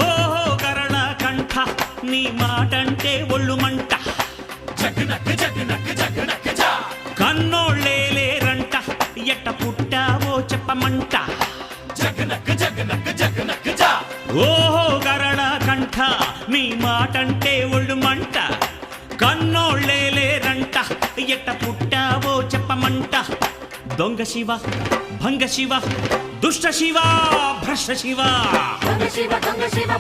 ఓహో కరణ కంఠ నీ మాటంటే ఒళ్ళు మంట కన్నోళ్ళేలేరంట ఎట్ట పుట్టావో చెప్పమంట ఓహో కరణ కంఠ నీ మాటంటే ఒళ్ళు మంట కన్నోళ్ళేలేరంట ఎట్ట పుట్టావో చెప్పమంట దొంగ శివ భంగ శివ దుష్ట శివ భ్రష్ట శివ దొంగ శివ దొంగ శివ